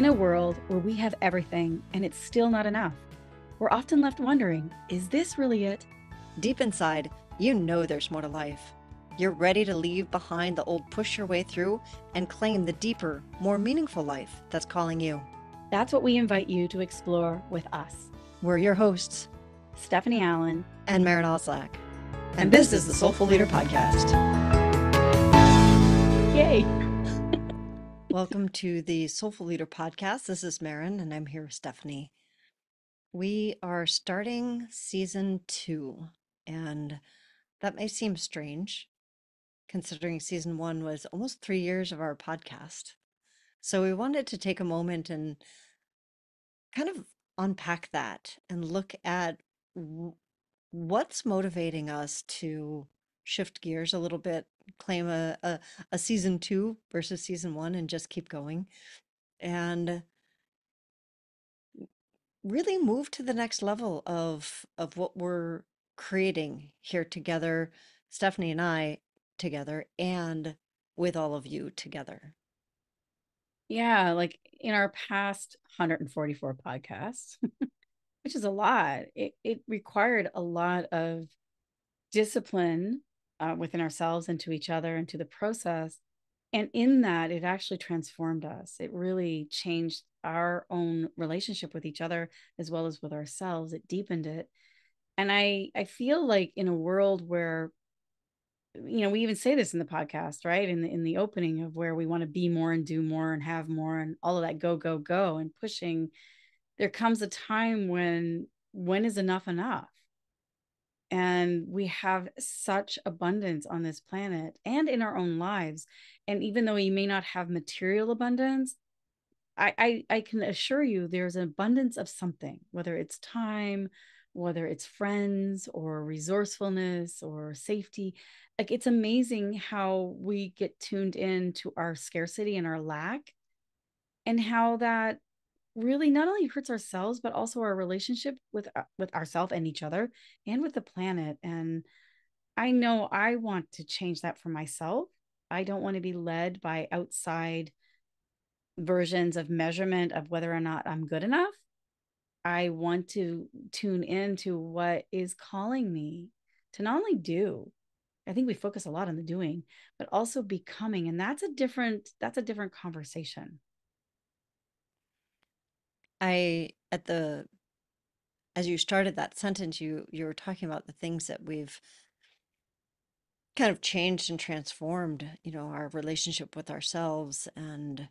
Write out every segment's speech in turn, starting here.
a world where we have everything and it's still not enough, we're often left wondering, is this really it? Deep inside, you know there's more to life. You're ready to leave behind the old push your way through and claim the deeper, more meaningful life that's calling you. That's what we invite you to explore with us. We're your hosts, Stephanie Allen and Maren Stephanie. And this is the Soulful Leader Podcast. Yay! Welcome to the Soulful Leader Podcast. This is Maren, and I'm here with Stephanie. We are starting season 2, and that may seem strange, considering season 1 was almost 3 years of our podcast. So we wanted to take a moment and kind of unpack that and look at what's motivating us to shift gears a little bit, claim a season 2 versus season 1 and just keep going, and really move to the next level of what we're creating here together, Stephanie and I together, and with all of you together. Yeah, like in our past 144 podcasts, which is a lot, it required a lot of discipline within ourselves and to each other and to the process. And in that, it actually transformed us. It really changed our own relationship with each other as well as with ourselves. It deepened it. And I feel like in a world where, we even say this in the podcast, right? In the opening of where we want to be more and do more and have more and all of that go, go, go and pushing, there comes a time when is enough enough? And we have such abundance on this planet and in our own lives. And even though we may not have material abundance, I can assure you there's an abundance of something, whether it's time, whether it's friends or resourcefulness or safety. Like, it's amazing how we get tuned in to our scarcity and our lack, and how that really not only hurts ourselves but also our relationship with ourselves and each other and with the planet. And I know I want to change that for myself. I don't want to be led by outside versions of measurement of whether or not I'm good enough. I want to tune into what is calling me to not only do. I think we focus a lot on the doing, but also becoming. And that's a different conversation. As you started that sentence, you were talking about the things that we've kind of changed and transformed, our relationship with ourselves and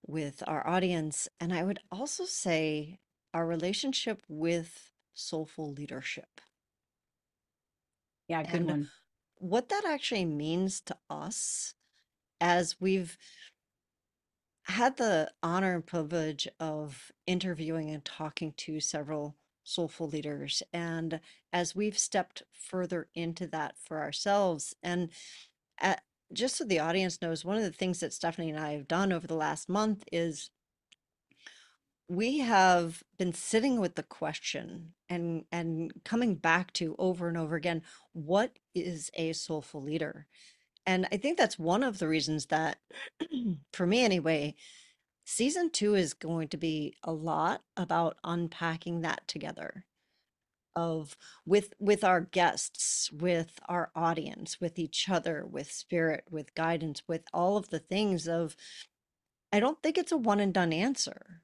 with our audience. And I would also say our relationship with soulful leadership Yeah, good and one. what that actually means to us, as we've had the honor and privilege of interviewing and talking to several soulful leaders. And as we've stepped further into that for ourselves, and at, just so the audience knows, one of the things that Stephanie and I have done over the last month is we have been sitting with the question and coming back to over and over again, what is a soulful leader? And I think that's one of the reasons that, for me anyway, season 2 is going to be a lot about unpacking that together, of with our guests, with our audience, with each other, with spirit, with guidance, with all of the things of, I don't think it's a one and done answer.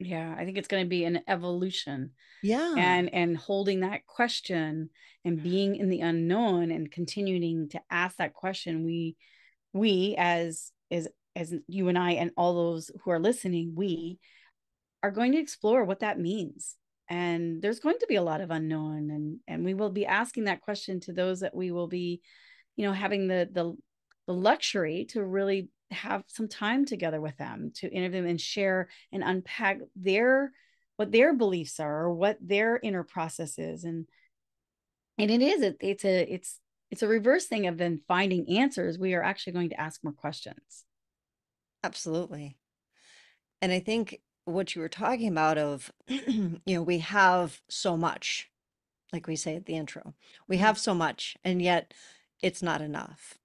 Yeah, I think it's going to be an evolution, Yeah. and holding that question and being in the unknown and continuing to ask that question. We as you and I and all those who are listening, we are going to explore what that means. And there's going to be a lot of unknown, and we will be asking that question to those that we will be, having the luxury to really have some time together with them to interview them and share and unpack what their beliefs are or what their inner process is. And it's a reverse thing of then finding answers. We are actually going to ask more questions. Absolutely. And I think what you were talking about of, we have so much, like we say at the intro, we have so much, and yet it's not enough.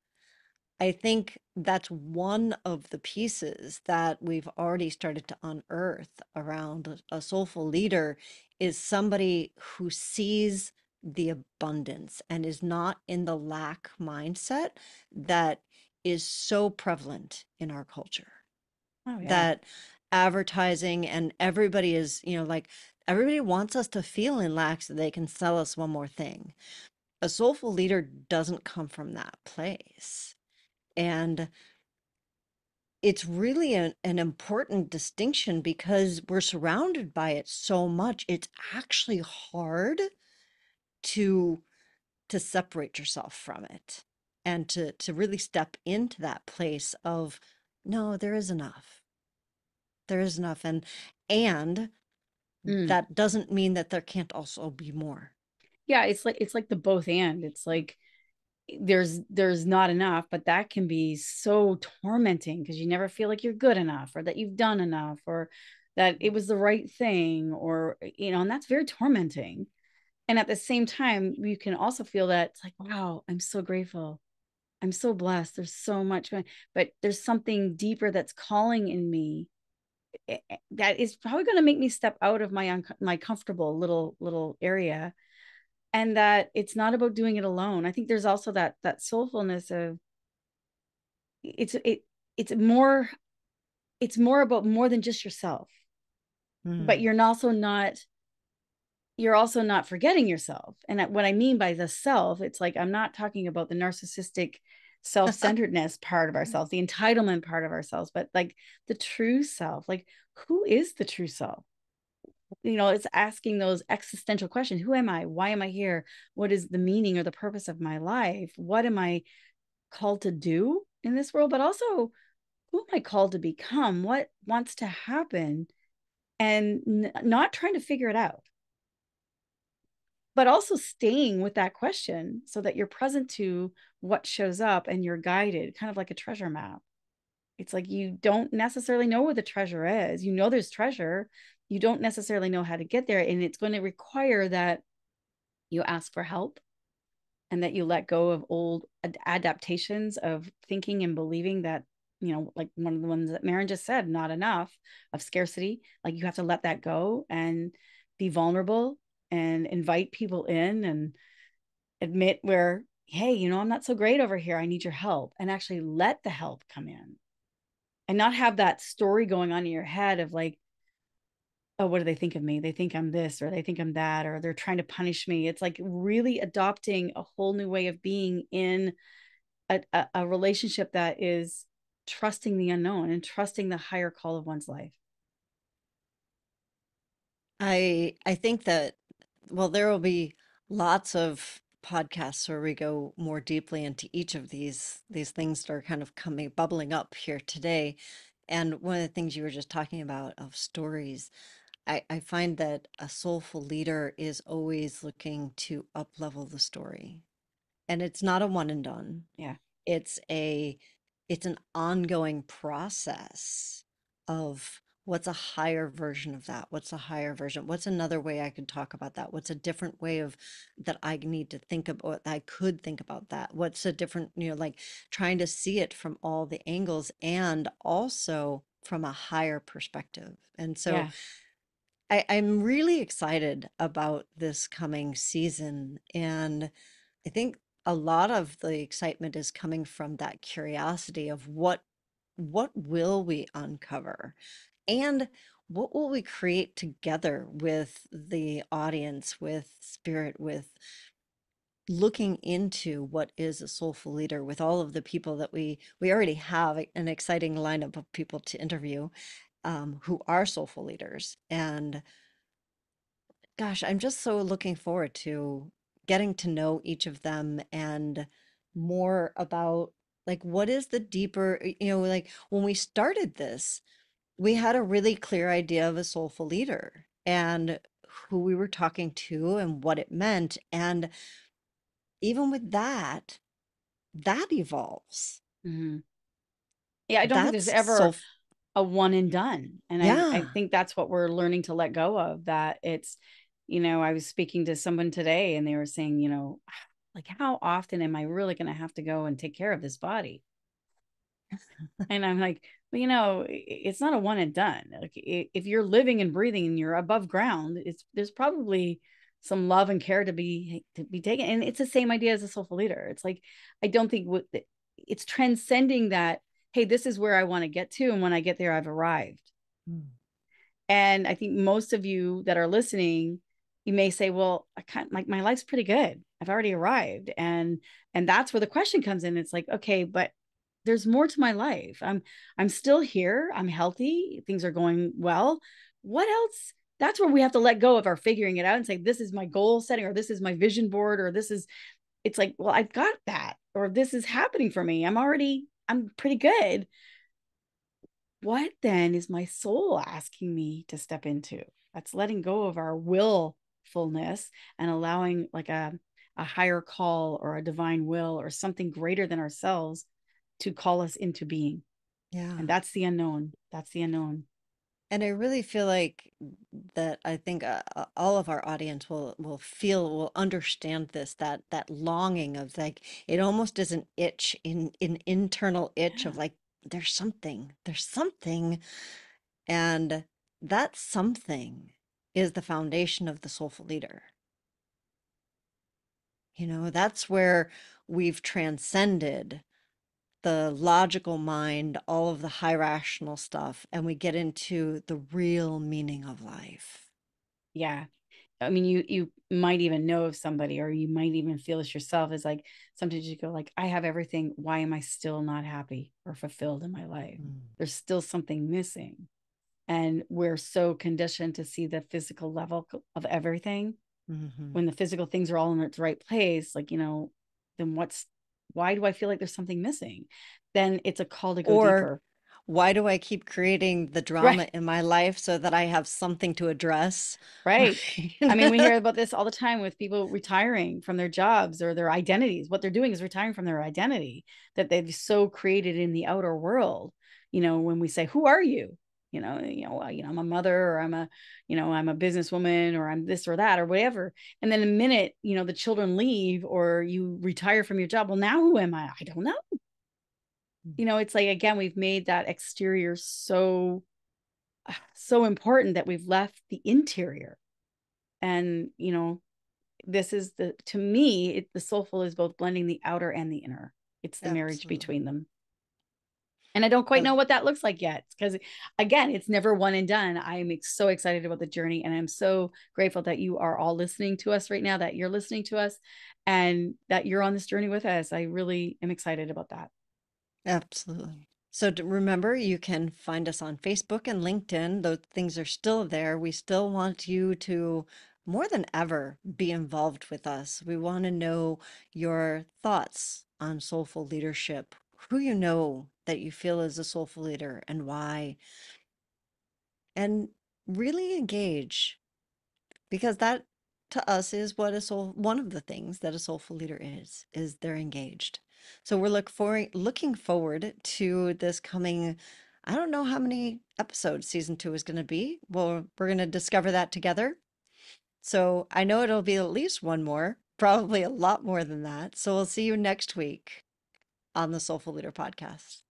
I think that's one of the pieces that we've already started to unearth around a soulful leader is somebody who sees the abundance and is not in the lack mindset that is so prevalent in our culture. Oh yeah. That advertising and everybody is, like everybody wants us to feel in lack so they can sell us one more thing. A soulful leader doesn't come from that place. And it's really an important distinction because we're surrounded by it so much. It's actually hard to separate yourself from it and to really step into that place of no, there is enough. There is enough. And Mm. that doesn't mean that there can't also be more. Yeah, it's like the both and. It's like there's not enough, but that can be so tormenting because you never feel like you're good enough or that you've done enough or that it was the right thing or and that's very tormenting. And at the same time, you can also feel that it's like, wow, I'm so grateful. I'm so blessed. There's so much, but there's something deeper that's calling in me that is probably going to make me step out of my comfortable little area, and that it's not about doing it alone. I think there's also that soulfulness of it's it it's more about more than just yourself, but Mm. you're also not forgetting yourself. And what I mean by the self, it's like I'm not talking about the narcissistic self-centeredness part of ourselves, the entitlement part of ourselves, but like the true self. Like, who is the true self? It's asking those existential questions. Who am I? Why am I here? What is the meaning or the purpose of my life? What am I called to do in this world? But also, who am I called to become? What wants to happen? And not trying to figure it out, but also staying with that question so that you're present to what shows up and you're guided, kind of like a treasure map. It's like you don't necessarily know where the treasure is. You know there's treasure. You don't necessarily know how to get there. And it's going to require that you ask for help and that you let go of old adaptations of thinking and believing that, like one of the ones that Maren just said, not enough, of scarcity. Like you have to let that go and be vulnerable and invite people in and admit where, hey, I'm not so great over here. I need your help, and actually let the help come in and not have that story going on in your head of like, oh, what do they think of me? They think I'm this or they think I'm that, or they're trying to punish me. It's like really adopting a whole new way of being in a relationship that is trusting the unknown and trusting the higher call of one's life. I think that, well, there will be lots of podcasts where we go more deeply into each of these things that are kind of coming bubbling up here today. And one of the things you were just talking about of stories, I find that a soulful leader is always looking to up level the story. And it's not a one and done. Yeah. It's a it's an ongoing process of what's a higher version of that? What's a higher version? What's another way I could talk about that? What's a different way of that I need to think about, I could think about that? What's a different, like trying to see it from all the angles and also from a higher perspective. And so Yeah. I'm really excited about this coming season. And I think a lot of the excitement is coming from that curiosity of what will we uncover and what will we create together with the audience, with spirit, with looking into what is a soulful leader with all of the people that we already have an exciting lineup of people to interview who are soulful leaders. And gosh, I'm just so looking forward to getting to know each of them and more about like what is the deeper, like when we started this, we had a really clear idea of a soulful leader and who we were talking to and what it meant. And even with that, that evolves. Mm-hmm. Yeah. I don't think there's That's ever so, a one and done. And I yeah. think that's what we're learning to let go of, that it's, I was speaking to someone today and they were saying, like, how often am I really going to have to go and take care of this body? And I'm like, well, it's not a one and done. Like if you're living and breathing and you're above ground, there's probably some love and care to be taken. And it's the same idea as a soulful leader. It's like, I don't think it's transcending that, hey, this is where I want to get to. And when I get there, I've arrived. Mm. And I think most of you that are listening, you may say, well, I can't, like, my life's pretty good. I've already arrived. And that's where the question comes in. It's like, okay, but there's more to my life. I'm still here. I'm healthy. Things are going well. What else? That's where we have to let go of our figuring it out and say, this is my goal setting, or this is my vision board, or it's like, well, I've got that, or this is happening for me. I'm pretty good. What then is my soul asking me to step into? That's letting go of our willfulness and allowing like a higher call or a divine will or something greater than ourselves to call us into being. Yeah. And that's the unknown. That's the unknown. And I really feel like that I think all of our audience will understand this, that longing of like, it almost is an itch, an internal itch of like, there's something. And that something is the foundation of the soulful leader. That's where we've transcended the logical mind, all of the high rational stuff, and we get into the real meaning of life. Yeah. I mean, you might even know of somebody, or you might even feel this yourself, is like, sometimes you go like, I have everything. Why am I still not happy or fulfilled in my life? There's still something missing. And we're so conditioned to see the physical level of everything. When the physical things are all in its right place, like, then why do I feel like there's something missing? Then it's a call to go deeper. Why do I keep creating the drama in my life so that I have something to address? Right. I mean, we hear about this all the time with people retiring from their jobs or their identities. What they're doing is retiring from their identity that they've so created in the outer world. When we say, who are you? I'm a mother, or I'm a businesswoman, or I'm this or that or whatever. And then the minute, the children leave or you retire from your job, well, now who am I? I don't know. It's like, again, we've made that exterior so important that we've left the interior. And, this is to me, the soulful is both blending the outer and the inner. It's the marriage between them. And I don't quite know what that looks like yet, because again, it's never one and done. I'm so excited about the journey, and I'm so grateful that you are all listening to us right now, that you're listening to us, and that you're on this journey with us. I really am excited about that. Absolutely. So remember, you can find us on Facebook and LinkedIn. Those things are still there. We still want you to, more than ever, be involved with us. We want to know your thoughts on soulful leadership, who you know that you feel is a soulful leader and why. And really engage, because that to us is what one of the things that a soulful leader is they're engaged. So we're looking forward to this coming, I don't know how many episodes season 2 is going to be. Well, we're going to discover that together. So I know it'll be at least one more, probably a lot more than that. So we'll see you next week on the Soulful Leader Podcast.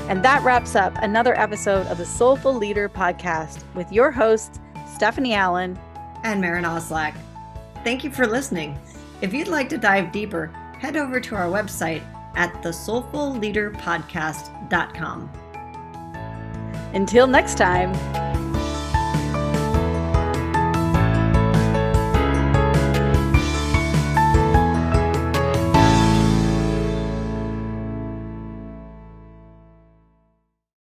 And that wraps up another episode of the Soulful Leader Podcast with your hosts, Stephanie Allen and Maren Oslack. Thank you for listening. If you'd like to dive deeper, head over to our website at thesoulfulleaderpodcast.com. Until next time.